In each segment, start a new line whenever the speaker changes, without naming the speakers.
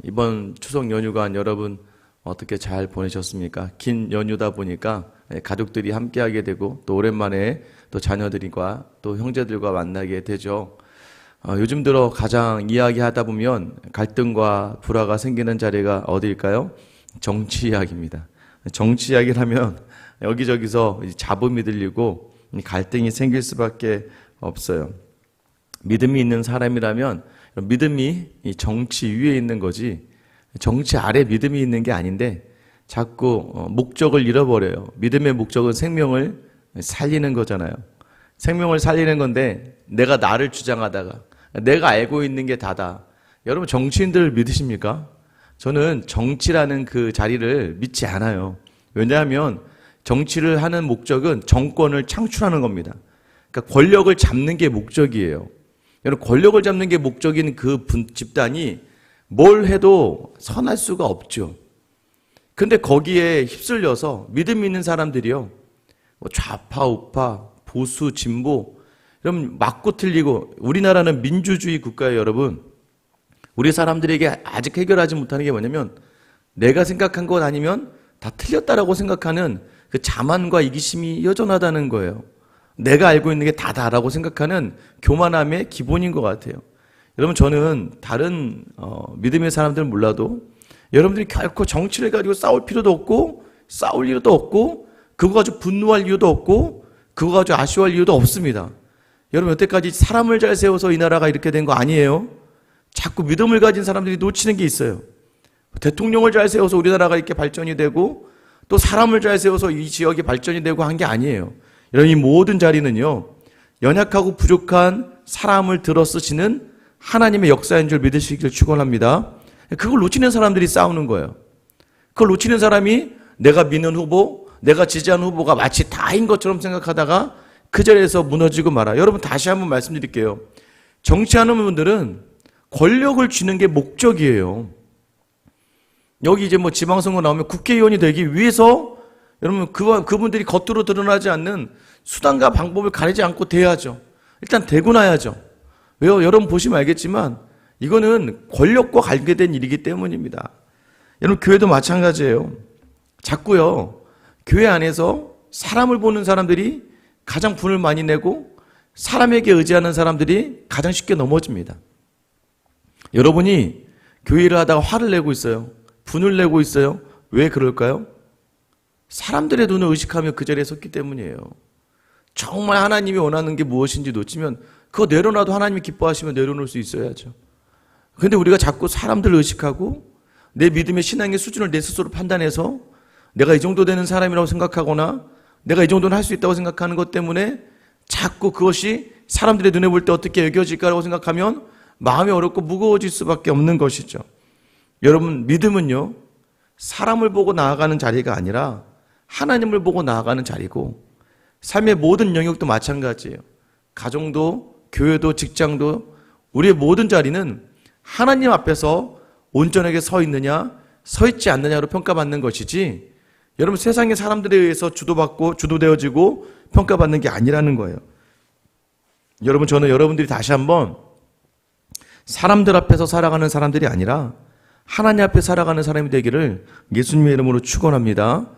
이번 추석 연휴간 여러분 어떻게 잘 보내셨습니까? 긴 연휴다 보니까 가족들이 함께하게 되고 또 오랜만에 또 자녀들과 또 형제들과 만나게 되죠. 요즘 들어 가장 이야기하다 보면 갈등과 불화가 생기는 자리가 어디일까요? 정치 이야기입니다. 정치 이야기를 하면 여기저기서 잡음이 들리고 갈등이 생길 수밖에 없어요. 믿음이 있는 사람이라면 믿음이 이 정치 위에 있는 거지 정치 아래 믿음이 있는 게 아닌데 자꾸 목적을 잃어버려요. 믿음의 목적은 생명을 살리는 거잖아요. 생명을 살리는 건데 내가 나를 주장하다가 내가 알고 있는 게 다다. 여러분 정치인들을 믿으십니까? 저는 정치라는 그 자리를 믿지 않아요. 왜냐하면 정치를 하는 목적은 정권을 창출하는 겁니다. 그러니까 권력을 잡는 게 목적이에요. 여러분 권력을 잡는 게 목적인 그 집단이 뭘 해도 선할 수가 없죠. 근데 거기에 휩쓸려서 믿음 있는 사람들이요, 좌파, 우파, 보수, 진보, 여러분 맞고 틀리고, 우리나라는 민주주의 국가예요, 여러분. 우리 사람들에게 아직 해결하지 못하는 게 뭐냐면 내가 생각한 것 아니면 다 틀렸다라고 생각하는 그 자만과 이기심이 여전하다는 거예요. 내가 알고 있는 게 다다라고 생각하는 교만함의 기본인 것 같아요. 여러분 저는 다른 믿음의 사람들은 몰라도 여러분들이 결코 정치를 가지고 싸울 필요도 없고 싸울 이유도 없고 그거 가지고 분노할 이유도 없고 그거 가지고 아쉬워할 이유도 없습니다. 여러분 여태까지 사람을 잘 세워서 이 나라가 이렇게 된 거 아니에요? 자꾸 믿음을 가진 사람들이 놓치는 게 있어요. 대통령을 잘 세워서 우리나라가 이렇게 발전이 되고 또 사람을 잘 세워서 이 지역이 발전이 되고 한 게 아니에요. 여러분 이 모든 자리는요, 연약하고 부족한 사람을 들어 쓰시는 하나님의 역사인 줄 믿으시길 축원합니다. 그걸 놓치는 사람들이 싸우는 거예요. 그걸 놓치는 사람이 내가 믿는 후보, 내가 지지하는 후보가 마치 다인 것처럼 생각하다가 그 자리에서 무너지고 말아. 여러분 다시 한번 말씀드릴게요. 정치하는 분들은 권력을 쥐는 게 목적이에요. 여기 이제 뭐 지방선거 나오면 국회의원이 되기 위해서 여러분 그분들이 겉으로 드러나지 않는 수단과 방법을 가리지 않고 돼야죠. 일단 되고 나야죠. 왜요? 여러분 보시면 알겠지만 이거는 권력과 관계된 일이기 때문입니다. 여러분 교회도 마찬가지예요. 자꾸요 교회 안에서 사람을 보는 사람들이 가장 분을 많이 내고 사람에게 의지하는 사람들이 가장 쉽게 넘어집니다. 여러분이 교회를 하다가 화를 내고 있어요. 분을 내고 있어요. 왜 그럴까요? 사람들의 눈을 의식하며 그 자리에 섰기 때문이에요. 정말 하나님이 원하는 게 무엇인지 놓치면 그거 내려놔도 하나님이 기뻐하시면 내려놓을 수 있어야죠. 그런데 우리가 자꾸 사람들을 의식하고 내 믿음의 신앙의 수준을 내 스스로 판단해서 내가 이 정도 되는 사람이라고 생각하거나 내가 이 정도는 할 수 있다고 생각하는 것 때문에 자꾸 그것이 사람들의 눈에 볼 때 어떻게 여겨질까라고 생각하면 마음이 어렵고 무거워질 수밖에 없는 것이죠. 여러분 믿음은요 사람을 보고 나아가는 자리가 아니라 하나님을 보고 나아가는 자리고 삶의 모든 영역도 마찬가지예요. 가정도 교회도 직장도 우리의 모든 자리는 하나님 앞에서 온전하게 서 있느냐 서 있지 않느냐로 평가받는 것이지 여러분 세상의 사람들에 의해서 주도받고 주도되어지고 평가받는 게 아니라는 거예요. 여러분 저는 여러분들이 다시 한번 사람들 앞에서 살아가는 사람들이 아니라 하나님 앞에 살아가는 사람이 되기를 예수님의 이름으로 축원합니다.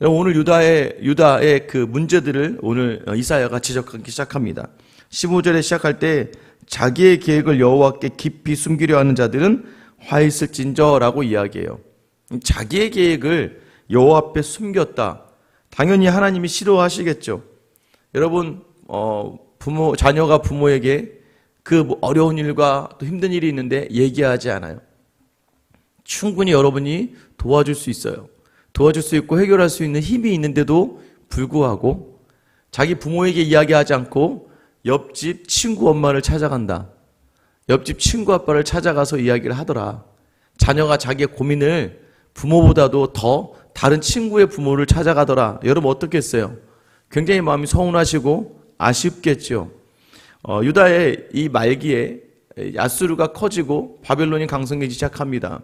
오늘 유다의 그 문제들을 오늘 이사야가 지적하기 시작합니다. 15절에 시작할 때 자기의 계획을 여호와께 깊이 숨기려 하는 자들은 화 있을진저라고 이야기해요. 자기의 계획을 여호와 앞에 숨겼다. 당연히 하나님이 싫어하시겠죠. 여러분 자녀가 부모에게 그 어려운 일과 또 힘든 일이 있는데 얘기하지 않아요. 충분히 여러분이 도와줄 수 있어요. 도와줄 수 있고 해결할 수 있는 힘이 있는데도 불구하고 자기 부모에게 이야기하지 않고 옆집 친구 엄마를 찾아간다. 옆집 친구 아빠를 찾아가서 이야기를 하더라. 자녀가 자기의 고민을 부모보다도 더 다른 친구의 부모를 찾아가더라. 여러분 어떻겠어요? 굉장히 마음이 서운하시고 아쉽겠죠. 유다의 이 말기에 야스루가 커지고 바벨론이 강성해지기 시작합니다.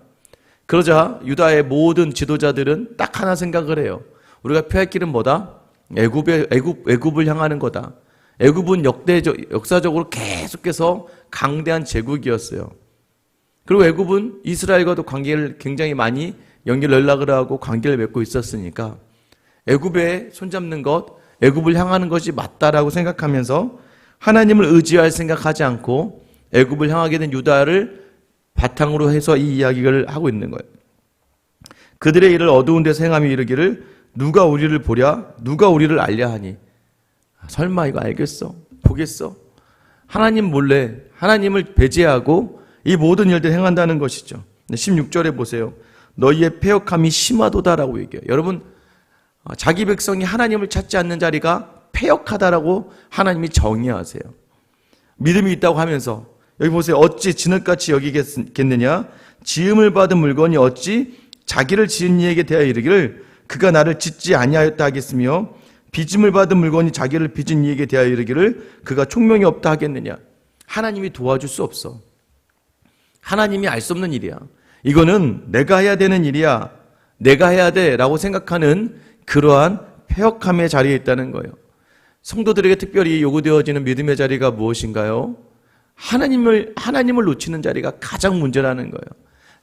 그러자 유다의 모든 지도자들은 딱 하나 생각을 해요. 우리가 피할 길은 뭐다? 애굽을 향하는 거다. 애굽은 역사적으로 계속해서 강대한 제국이었어요. 그리고 애굽은 이스라엘과도 관계를 굉장히 많이 연락을 하고 관계를 맺고 있었으니까 애굽에 손잡는 것, 애굽을 향하는 것이 맞다라고 생각하면서 하나님을 의지할 생각하지 않고 애굽을 향하게 된 유다를 바탕으로 해서 이 이야기를 하고 있는 거예요. 그들의 일을 어두운 데서 행하며 이르기를 누가 우리를 보랴? 누가 우리를 알랴 하니. 설마 이거 알겠어? 보겠어? 하나님 몰래 하나님을 배제하고 이 모든 일들을 행한다는 것이죠. 16절에 보세요. 너희의 패역함이 심하도다라고 얘기해요. 여러분, 자기 백성이 하나님을 찾지 않는 자리가 패역하다라고 하나님이 정의하세요. 믿음이 있다고 하면서 여기 보세요. 어찌 진흙같이 여기겠느냐? 지음을 받은 물건이 어찌 자기를 지은 이에게 대하여 이르기를 그가 나를 짓지 아니하였다 하겠으며 빚음을 받은 물건이 자기를 빚은 이에게 대하여 이르기를 그가 총명이 없다 하겠느냐? 하나님이 도와줄 수 없어. 하나님이 알 수 없는 일이야. 이거는 내가 해야 되는 일이야. 내가 해야 돼라고 생각하는 그러한 패역함의 자리에 있다는 거예요. 성도들에게 특별히 요구되어지는 믿음의 자리가 무엇인가요? 하나님을 놓치는 자리가 가장 문제라는 거예요.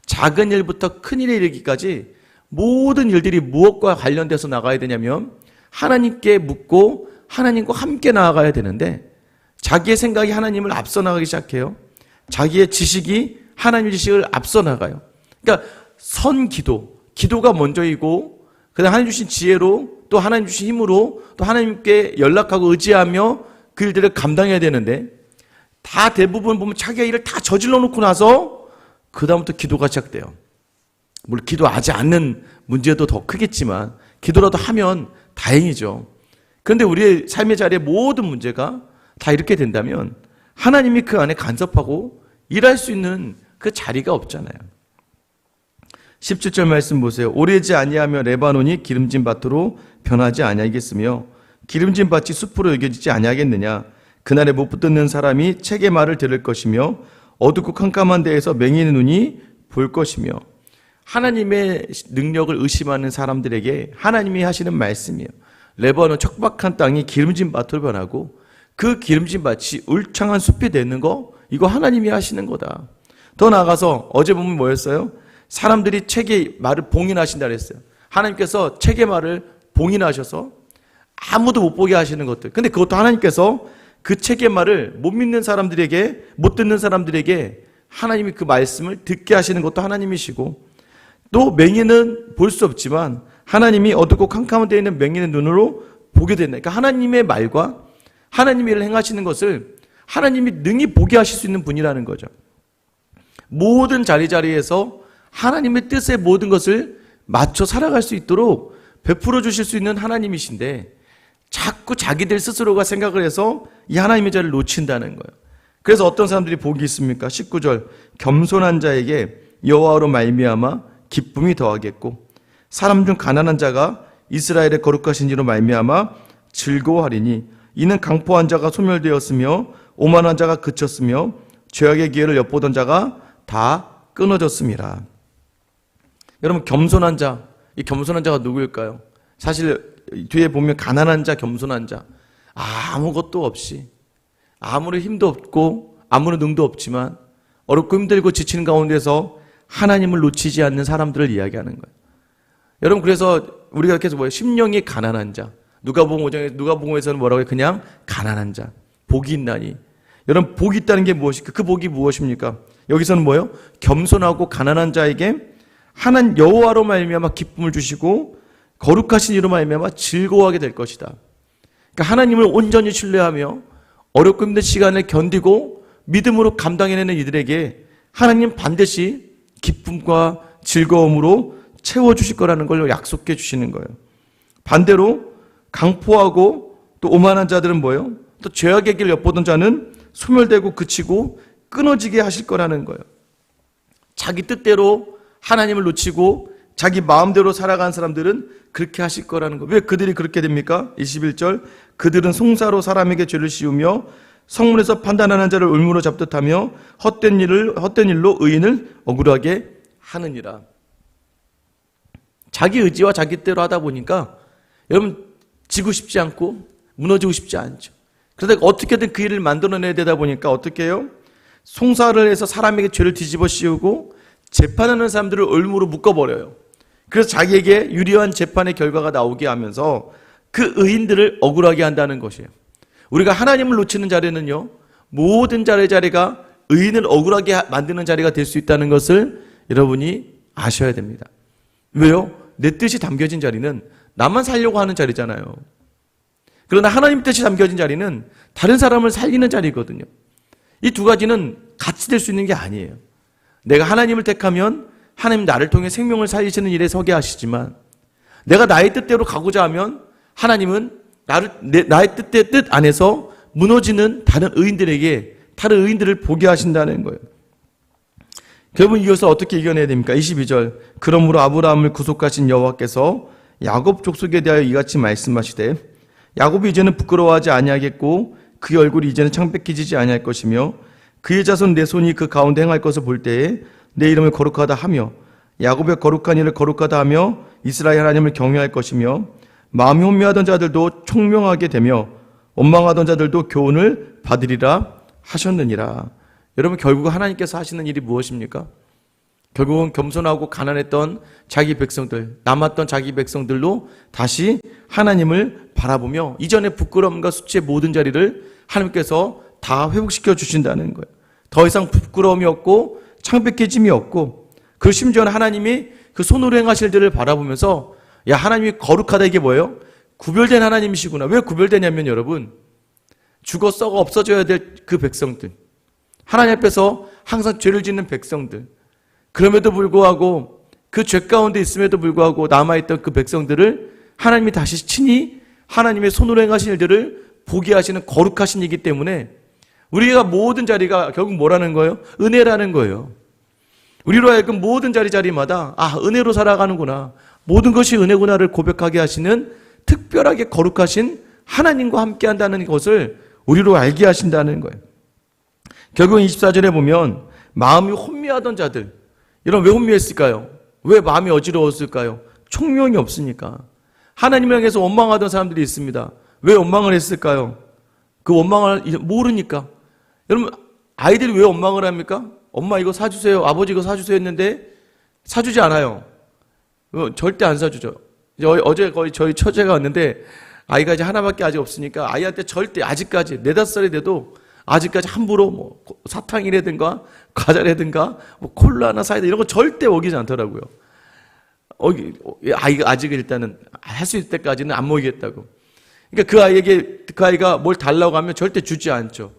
작은 일부터 큰 일에 이르기까지 모든 일들이 무엇과 관련돼서 나가야 되냐면 하나님께 묻고 하나님과 함께 나아가야 되는데 자기의 생각이 하나님을 앞서 나가기 시작해요. 자기의 지식이 하나님의 지식을 앞서 나가요. 그러니까 기도가 먼저이고 그다음 하나님 주신 지혜로 또 하나님 주신 힘으로 또 하나님께 연락하고 의지하며 그 일들을 감당해야 되는데 다 대부분 보면 자기의 일을 다 저질러 놓고 나서 그 다음부터 기도가 시작돼요. 물론 기도하지 않는 문제도 더 크겠지만 기도라도 하면 다행이죠. 그런데 우리의 삶의 자리의 모든 문제가 다 이렇게 된다면 하나님이 그 안에 간섭하고 일할 수 있는 그 자리가 없잖아요. 17절 말씀 보세요. 오래지 아니하며 레바논이 기름진 밭으로 변하지 아니하겠으며 기름진 밭이 숲으로 여겨지지 아니하겠느냐. 그날에 못 붙듣는 사람이 책의 말을 들을 것이며 어둡고 캄캄한 데에서 맹인의 눈이 볼 것이며. 하나님의 능력을 의심하는 사람들에게 하나님이 하시는 말씀이에요. 레바논 척박한 땅이 기름진 밭으로 변하고 그 기름진 밭이 울창한 숲이 되는 거, 이거 하나님이 하시는 거다. 더 나아가서 어제 보면 뭐였어요? 사람들이 책의 말을 봉인하신다 그랬어요. 하나님께서 책의 말을 봉인하셔서 아무도 못 보게 하시는 것들. 근데 그것도 하나님께서 그 책의 말을 못 믿는 사람들에게, 못 듣는 사람들에게 하나님이 그 말씀을 듣게 하시는 것도 하나님이시고, 또 맹인은 볼 수 없지만 하나님이 어둡고 캄캄한 데에 있는 맹인의 눈으로 보게 된다. 그러니까 하나님의 말과 하나님의 일을 행하시는 것을 하나님이 능히 보게 하실 수 있는 분이라는 거죠. 모든 자리자리에서 하나님의 뜻에 모든 것을 맞춰 살아갈 수 있도록 베풀어 주실 수 있는 하나님이신데 자꾸 자기들 스스로가 생각을 해서 이 하나님의 자리를 놓친다는 거예요. 그래서 어떤 사람들이 복이 있습니까? 19절 겸손한 자에게 여호와로 말미암아 기쁨이 더하겠고 사람 중 가난한 자가 이스라엘의 거룩하신 이로 말미암아 즐거워하리니 이는 강포한 자가 소멸되었으며 오만한 자가 그쳤으며 죄악의 기회를 엿보던 자가 다 끊어졌습니다. 여러분, 겸손한 자, 이 겸손한 자가 누구일까요? 사실 뒤에 보면 가난한 자, 겸손한 자, 아무것도 없이 아무런 힘도 없고 아무런 능도 없지만 어렵고 힘들고 지치는 가운데서 하나님을 놓치지 않는 사람들을 이야기하는 거예요. 여러분, 그래서 우리가 계속 뭐예요? 심령이 가난한 자. 누가복음에서는 뭐라고 해요? 그냥 가난한 자, 복이 있나니. 여러분, 복이 있다는 게 무엇일까? 그 복이 무엇입니까? 여기서는 뭐예요? 겸손하고 가난한 자에게 하나님 여호와로 말미암아 기쁨을 주시고 거룩하신 이로 말미암아 즐거워하게 될 것이다. 그러니까 하나님을 온전히 신뢰하며 어렵고 힘든 시간을 견디고 믿음으로 감당해내는 이들에게 하나님 반드시 기쁨과 즐거움으로 채워주실 거라는 걸 약속해 주시는 거예요. 반대로 강포하고 또 오만한 자들은 뭐예요? 또 죄악의 길 엿보던 자는 소멸되고 그치고 끊어지게 하실 거라는 거예요. 자기 뜻대로 하나님을 놓치고 자기 마음대로 살아간 사람들은 그렇게 하실 거라는 거예요. 왜 그들이 그렇게 됩니까? 21절 그들은 송사로 사람에게 죄를 씌우며 성문에서 판단하는 자를 울무로 잡듯 하며 헛된 일로 의인을 억울하게 하느니라. 자기 의지와 자기 뜻대로 하다 보니까 여러분 지고 싶지 않고 무너지고 싶지 않죠. 그러다 어떻게든 그 일을 만들어내야 되다 보니까 어떻게 해요? 송사를 해서 사람에게 죄를 뒤집어 씌우고 재판하는 사람들을 을무로 묶어버려요. 그래서 자기에게 유리한 재판의 결과가 나오게 하면서 그 의인들을 억울하게 한다는 것이에요. 우리가 하나님을 놓치는 자리는요, 모든 자리가 의인을 억울하게 만드는 자리가 될 수 있다는 것을 여러분이 아셔야 됩니다. 왜요? 내 뜻이 담겨진 자리는 나만 살려고 하는 자리잖아요. 그러나 하나님 뜻이 담겨진 자리는 다른 사람을 살리는 자리거든요. 이 두 가지는 같이 될 수 있는 게 아니에요. 내가 하나님을 택하면 하나님 나를 통해 생명을 살리시는 일에 서게 하시지만, 내가 나의 뜻대로 가고자 하면 하나님은 나의 뜻 안에서 무너지는 다른 의인들을 보게 하신다는 거예요. 결국 이것을 어떻게 이겨내야 됩니까? 22절. 그러므로 아브라함을 구속하신 여호와께서 야곱 족속에 대하여 이같이 말씀하시되 야곱이 이제는 부끄러워하지 아니하겠고 그의 얼굴이 이제는 창백해지지 아니할 것이며 그의 자손 내 손이 그 가운데 행할 것을 볼 때에 내 이름을 거룩하다 하며 야곱의 거룩한 일을 거룩하다 하며 이스라엘 하나님을 경외할 것이며 마음이 혼미하던 자들도 총명하게 되며 원망하던 자들도 교훈을 받으리라 하셨느니라. 여러분, 결국 하나님께서 하시는 일이 무엇입니까? 결국은 겸손하고 가난했던 자기 백성들, 남았던 자기 백성들로 다시 하나님을 바라보며 이전의 부끄러움과 수치의 모든 자리를 하나님께서 다 회복시켜 주신다는 거예요. 더 이상 부끄러움이 없고 창백해짐이 없고, 그 심지어는 하나님이 그 손으로 행하실 일을 바라보면서 야, 하나님이 거룩하다, 이게 뭐예요? 구별된 하나님이시구나. 왜 구별되냐면 여러분, 죽어 썩어 없어져야 될 그 백성들, 하나님 앞에서 항상 죄를 짓는 백성들, 그럼에도 불구하고 그 죄 가운데 있음에도 불구하고 남아있던 그 백성들을 하나님이 다시 친히 하나님의 손으로 행하신 일들을 보게 하시는 거룩하신 이기 때문에 우리가 모든 자리가 결국 뭐라는 거예요? 은혜라는 거예요. 우리로 하여금 모든 자리마다 은혜로 살아가는구나, 모든 것이 은혜구나를 고백하게 하시는 특별하게 거룩하신 하나님과 함께 한다는 것을 우리로 알게 하신다는 거예요. 결국 24절에 보면 마음이 혼미하던 자들, 이런 왜 혼미했을까요? 왜 마음이 어지러웠을까요? 총명이 없으니까. 하나님을 향해서 원망하던 사람들이 있습니다. 왜 원망을 했을까요? 그 원망을 모르니까. 여러분, 아이들이 왜 원망을 합니까? 엄마 이거 사주세요, 아버지 이거 사주세요 했는데 사주지 않아요. 절대 안 사주죠. 어제 거의 저희 처제가 왔는데 아이가 이제 하나밖에 아직 없으니까 아이한테 절대 아직까지 4-5살이 돼도 아직까지 함부로 사탕이라든가 과자라든가 콜라나 사이다 이런 거 절대 먹이지 않더라고요. 아이가 아직 일단은 할 수 있을 때까지는 안 먹이겠다고. 그러니까 그 아이가 뭘 달라고 하면 절대 주지 않죠.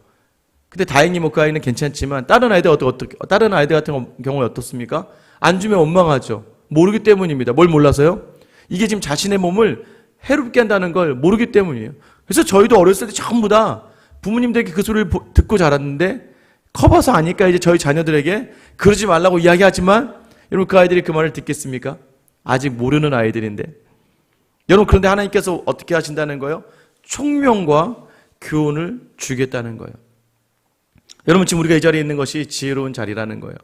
근데 다행히 그 아이는 괜찮지만 다른 아이들 같은 경우는 어떻습니까? 안 주면 원망하죠. 모르기 때문입니다. 뭘 몰라서요? 이게 지금 자신의 몸을 해롭게 한다는 걸 모르기 때문이에요. 그래서 저희도 어렸을 때 전부 다 부모님들에게 그 소리를 듣고 자랐는데 커봐서 아니까 이제 저희 자녀들에게 그러지 말라고 이야기하지만 여러분, 그 아이들이 그 말을 듣겠습니까? 아직 모르는 아이들인데. 여러분, 그런데 하나님께서 어떻게 하신다는 거예요? 총명과 교훈을 주겠다는 거예요. 여러분, 지금 우리가 이 자리에 있는 것이 지혜로운 자리라는 거예요.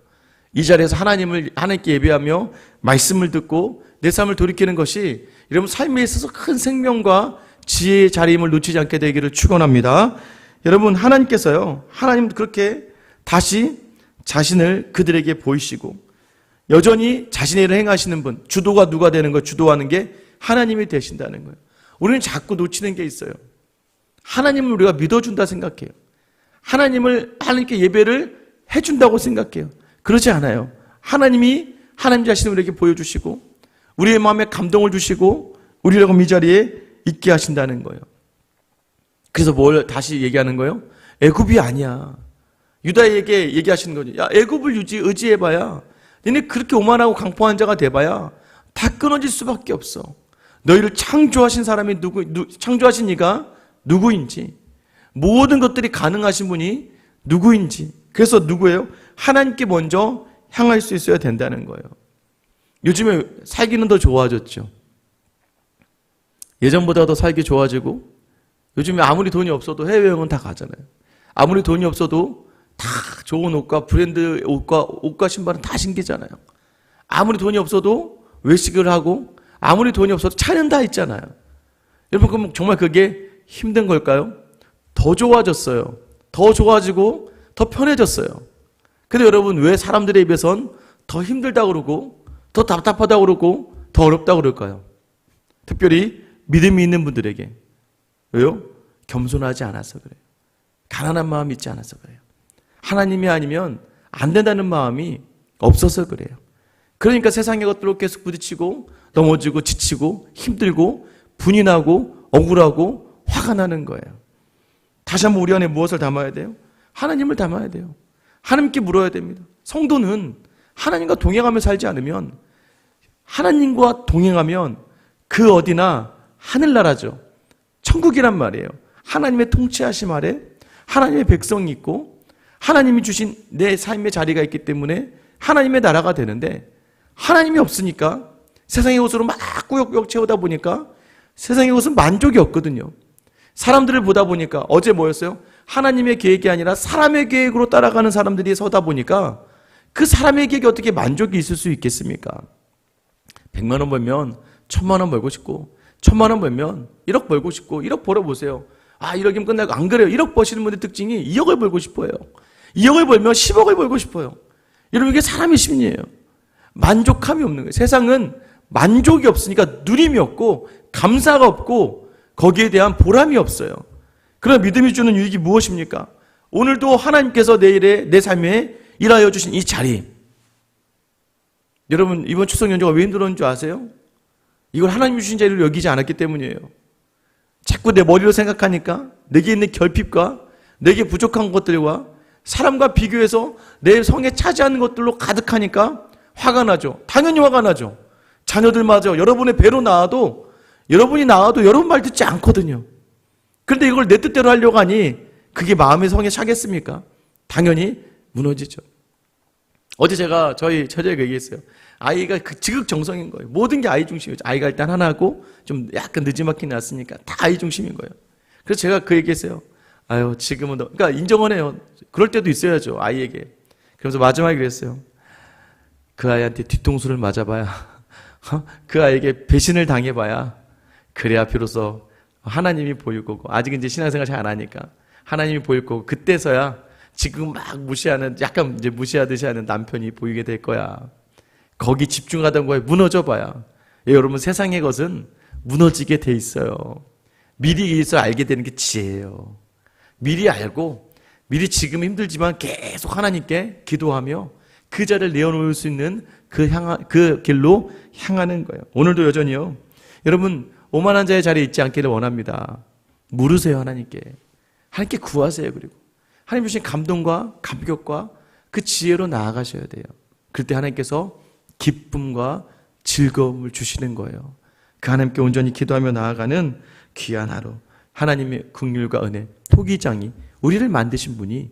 이 자리에서 하나님께 예배하며 말씀을 듣고 내 삶을 돌이키는 것이 여러분 삶에 있어서 큰 생명과 지혜의 자리임을 놓치지 않게 되기를 축원합니다. 여러분, 하나님께서요, 하나님 그렇게 다시 자신을 그들에게 보이시고 여전히 자신의 일을 행하시는 분, 주도가 누가 되는 거예요? 주도하는 게 하나님이 되신다는 거예요. 우리는 자꾸 놓치는 게 있어요. 하나님을 우리가 믿어준다 생각해요. 하나님께 예배를 해준다고 생각해요. 그러지 않아요. 하나님이 하나님 자신을 우리에게 보여주시고 우리의 마음에 감동을 주시고 우리라고 이 자리에 있게 하신다는 거예요. 그래서 뭘 다시 얘기하는 거예요? 애굽이 아니야. 유다에게 얘기하시는 거죠. 야, 애굽을 의지해봐야, 너네 그렇게 오만하고 강포한 자가 돼봐야 다 끊어질 수밖에 없어. 너희를 창조하신 사람이 창조하신 이가 누구인지, 모든 것들이 가능하신 분이 누구인지, 그래서 누구예요? 하나님께 먼저 향할 수 있어야 된다는 거예요. 요즘에 살기는 더 좋아졌죠. 예전보다 더 살기 좋아지고, 요즘에 아무리 돈이 없어도 해외여행은 다 가잖아요. 아무리 돈이 없어도 다 좋은 옷과 브랜드 옷과 신발은 다 신기잖아요. 아무리 돈이 없어도 외식을 하고, 아무리 돈이 없어도 차는 다 있잖아요. 여러분, 그럼 정말 그게 힘든 걸까요? 더 좋아졌어요. 더 좋아지고 더 편해졌어요. 근데 여러분, 왜 사람들의 입에선 더 힘들다고 그러고 더 답답하다고 그러고 더 어렵다고 그럴까요? 특별히 믿음이 있는 분들에게. 왜요? 겸손하지 않아서 그래요. 가난한 마음이 있지 않아서 그래요. 하나님이 아니면 안 된다는 마음이 없어서 그래요. 그러니까 세상의 것들로 계속 부딪히고 넘어지고 지치고 힘들고 분이 나고 억울하고 화가 나는 거예요. 다시 한번 우리 안에 무엇을 담아야 돼요? 하나님을 담아야 돼요. 하나님께 물어야 됩니다. 성도는 하나님과 동행하며 살지 않으면, 하나님과 동행하면 그 어디나 하늘나라죠. 천국이란 말이에요. 하나님의 통치하심 아래 하나님의 백성이 있고 하나님이 주신 내 삶의 자리가 있기 때문에 하나님의 나라가 되는데, 하나님이 없으니까 세상의 것으로 막 꾸역꾸역 채우다 보니까 세상의 것은 만족이 없거든요. 사람들을 보다 보니까, 어제 뭐였어요? 하나님의 계획이 아니라 사람의 계획으로 따라가는 사람들이 서다 보니까 그 사람의 계획이 어떻게 만족이 있을 수 있겠습니까? 100만 원 벌면 1000만 원 벌고 싶고, 1000만 원 벌면 1억 벌고 싶고. 1억 벌어보세요. 1억이면 끝나고. 안 그래요. 1억 버시는 분의 특징이 2억을 벌고 싶어요. 2억을 벌면 10억을 벌고 싶어요. 여러분, 이게 사람의 심리예요. 만족함이 없는 거예요. 세상은 만족이 없으니까 누림이 없고 감사가 없고 거기에 대한 보람이 없어요. 그러나 믿음이 주는 유익이 무엇입니까? 오늘도 하나님께서 내 삶에 일하여 주신 이 자리. 여러분, 이번 추석 연휴가 왜 힘들었는 줄 아세요? 이걸 하나님이 주신 자리를 여기지 않았기 때문이에요. 자꾸 내 머리로 생각하니까 내게 있는 결핍과 내게 부족한 것들과 사람과 비교해서 내 성에 차지하는 것들로 가득하니까 화가 나죠. 당연히 화가 나죠. 자녀들마저 여러분의 배로 나와도, 여러분이 나와도 여러분 말 듣지 않거든요. 그런데 이걸 내 뜻대로 하려고 하니 그게 마음의 성에 차겠습니까? 당연히 무너지죠. 어제 제가 저희 처제에게 얘기했어요. 아이가 지극정성인 거예요. 모든 게 아이 중심이죠. 아이가 일단 하나고 좀 약간 늦지막히 났으니까 다 아이 중심인 거예요. 그래서 제가 그 얘기했어요. 지금은 그러니까 인정은 해요. 그럴 때도 있어야죠, 아이에게. 그래서 마지막에 그랬어요. 그 아이한테 뒤통수를 맞아봐야, 그 아이에게 배신을 당해봐야, 그래야 비로소 하나님이 보일 거고, 아직은 이제 신앙생활 잘 안 하니까 하나님이 보일 거고, 그때서야 지금 막 무시하는, 약간 이제 무시하듯이 하는 남편이 보이게 될 거야. 거기 집중하던 거에 무너져 봐야. 여러분, 세상의 것은 무너지게 돼 있어요. 미리 있어 알게 되는 게 지혜예요. 미리 알고 미리 지금 힘들지만 계속 하나님께 기도하며 그 자리를 내어놓을 수 있는 그 길로 향하는 거예요. 오늘도 여전히요. 여러분, 오만한 자의 자리에 있지 않기를 원합니다. 물으세요, 하나님께. 하나님께 구하세요. 그리고 하나님 주신 감동과 감격과 그 지혜로 나아가셔야 돼요. 그때 하나님께서 기쁨과 즐거움을 주시는 거예요. 그 하나님께 온전히 기도하며 나아가는 귀한 하루, 하나님의 긍휼과 은혜, 토기장이 우리를 만드신 분이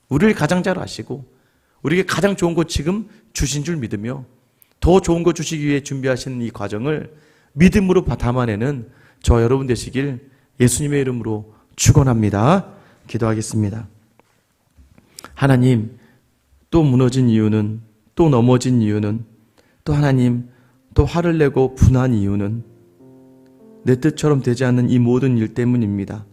우리를 가장 잘 아시고 우리에게 가장 좋은 것 지금 주신 줄 믿으며 더 좋은 것 주시기 위해 준비하시는 이 과정을 믿음으로 담아내는 저 여러분 되시길 예수님의 이름으로 축원합니다. 기도하겠습니다. 하나님, 또 무너진 이유는, 또 넘어진 이유는, 또 하나님, 또 화를 내고 분한 이유는 내 뜻처럼 되지 않는 이 모든 일 때문입니다.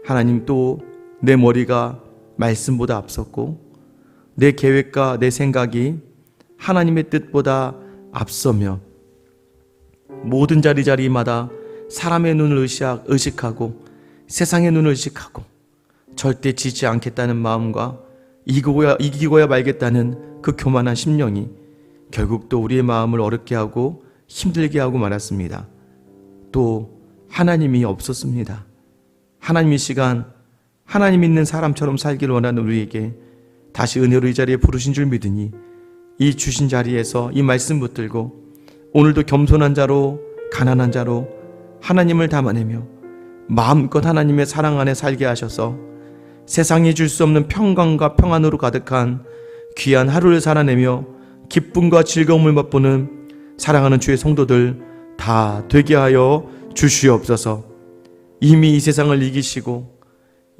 하나님, 또 내 머리가 말씀보다 앞섰고 내 계획과 내 생각이 하나님의 뜻보다 앞서며 모든 자리자리마다 사람의 눈을 의식하고 세상의 눈을 의식하고 절대 지지 않겠다는 마음과 이기고야 말겠다는 그 교만한 심령이 결국 또 우리의 마음을 어렵게 하고 힘들게 하고 말았습니다. 또 하나님이 없었습니다. 하나님 이 시간 하나님 있는 사람처럼 살기를 원하는 우리에게 다시 은혜로 이 자리에 부르신 줄 믿으니 이 주신 자리에서 이 말씀 붙들고 오늘도 겸손한 자로 가난한 자로 하나님을 담아내며 마음껏 하나님의 사랑 안에 살게 하셔서 세상이 줄 수 없는 평강과 평안으로 가득한 귀한 하루를 살아내며 기쁨과 즐거움을 맛보는 사랑하는 주의 성도들 다 되게 하여 주시옵소서. 이미 이 세상을 이기시고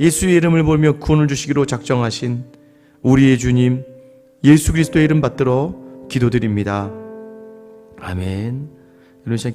예수의 이름을 보며 구원을 주시기로 작정하신 우리의 주님 예수 그리스도의 이름 받들어 기도드립니다. 아멘. 이런 시간